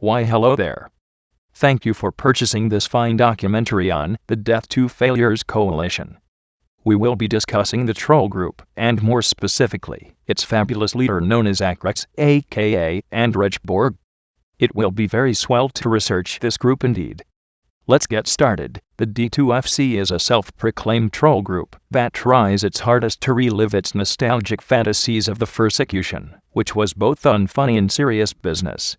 Why hello there. Thank you for purchasing this fine documentary on the Death to Failures Coalition. We will be discussing the troll group, and more specifically, its fabulous leader known as Akrex, aka Andrej Borg. It will be very swell to research this group indeed. Let's get started. The D2FC is a self-proclaimed troll group that tries its hardest to relive its nostalgic fantasies of the persecution, which was both unfunny and serious business.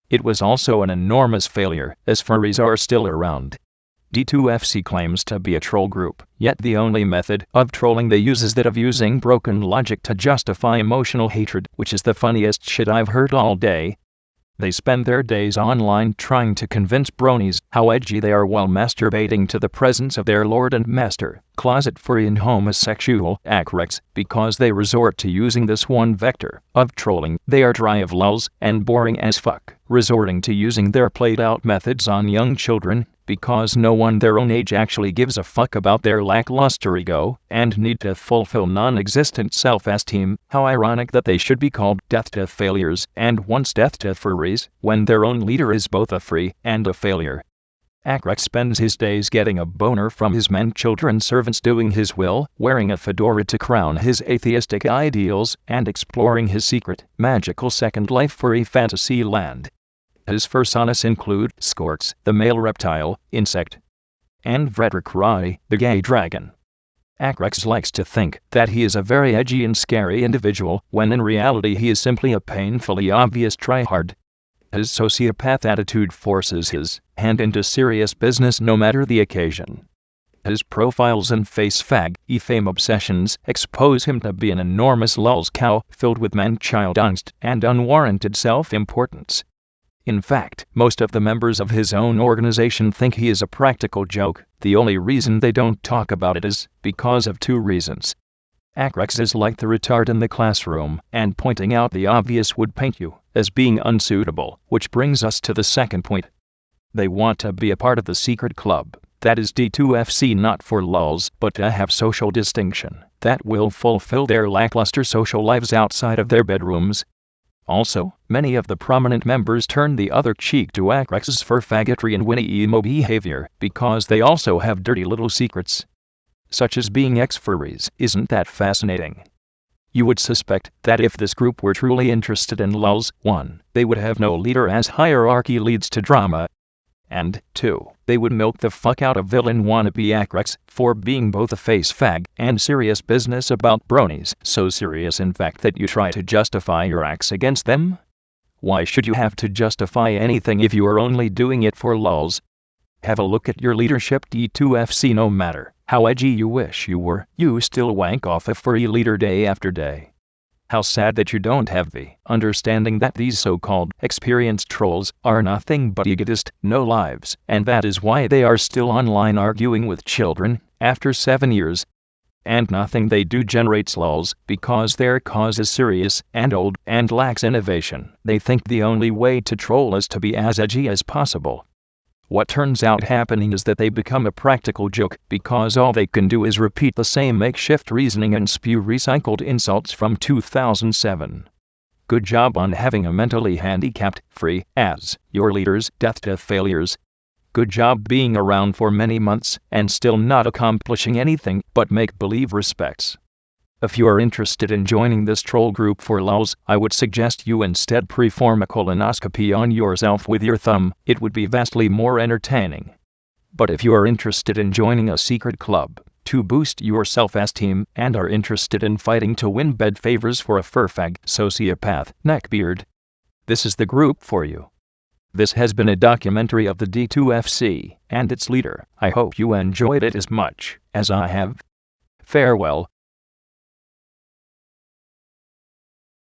It was also an enormous failure, as furries are still around. D2FC claims to be a troll group, yet the only method of trolling they use is that of using broken logic to justify emotional hatred, which is the funniest shit I've heard all day. They spend their days online trying to convince bronies how edgy they are while masturbating to the presence of their lord and master, closet furry and homosexual Akrex. Because they resort to using this one vector of trolling, they are dry of lulz and boring as fuck, resorting to using their played-out methods on young children, because no one their own age actually gives a fuck about their lackluster ego and need to fulfill non-existent self-esteem. How ironic that they should be called death to failures and once death to furries, when their own leader is both a free and a failure. Akrex spends his days getting a boner from his men children servants doing his will, wearing a fedora to crown his atheistic ideals, and exploring his secret, magical second life furry fantasy land. His personas include Skorx, the male reptile, insect, and Vredrikrai, the gay dragon. Akrex likes to think that he is a very edgy and scary individual, when in reality he is simply a painfully obvious tryhard. His sociopath attitude forces his hand into serious business no matter the occasion. His profiles and face fame obsessions expose him to be an enormous lulz cow filled with man-child angst and unwarranted self-importance. In fact, most of the members of his own organization think he is a practical joke. The only reason they don't talk about it is because of two reasons. Akrex is like the retard in the classroom, and pointing out the obvious would paint you as being unsuitable, which brings us to the second point. They want to be a part of the secret club, that is D2FC, not for lulz, but to have social distinction that will fulfill their lackluster social lives outside of their bedrooms. Also, many of the prominent members turn the other cheek to Akrex's fur faggotry and Winnie emo behavior because they also have dirty little secrets, such as being ex-furries. Isn't that fascinating? You would suspect that if this group were truly interested in lulz, 1. They would have no leader, as hierarchy leads to drama, and 2. They would milk the fuck out of villain wannabe Akrex for being both a face fag and serious business about bronies, so serious in fact that you try to justify your acts against them? Why should you have to justify anything if you are only doing it for lulz? Have a look at your leadership, D2FC. No matter how edgy you wish you were, you still wank off a furry leader day after day. How sad that you don't have the understanding that these so-called experienced trolls are nothing but egotists, no lives, and that is why they are still online arguing with children after 7 years. And nothing they do generates lulz, because their cause is serious and old and lacks innovation. They think the only way to troll is to be as edgy as possible. What turns out happening is that they become a practical joke, because all they can do is repeat the same makeshift reasoning and spew recycled insults from 2007. Good job on having a mentally handicapped free as your leaders, death to failures. Good job being around for many months and still not accomplishing anything but make-believe respects. If you are interested in joining this troll group for lulz, I would suggest you instead perform a colonoscopy on yourself with your thumb. It would be vastly more entertaining. But if you are interested in joining a secret club to boost your self-esteem and are interested in fighting to win bed favors for a furfag, sociopath, neckbeard, this is the group for you. This has been a documentary of the D2FC and its leader. I hope you enjoyed it as much as I have. Farewell.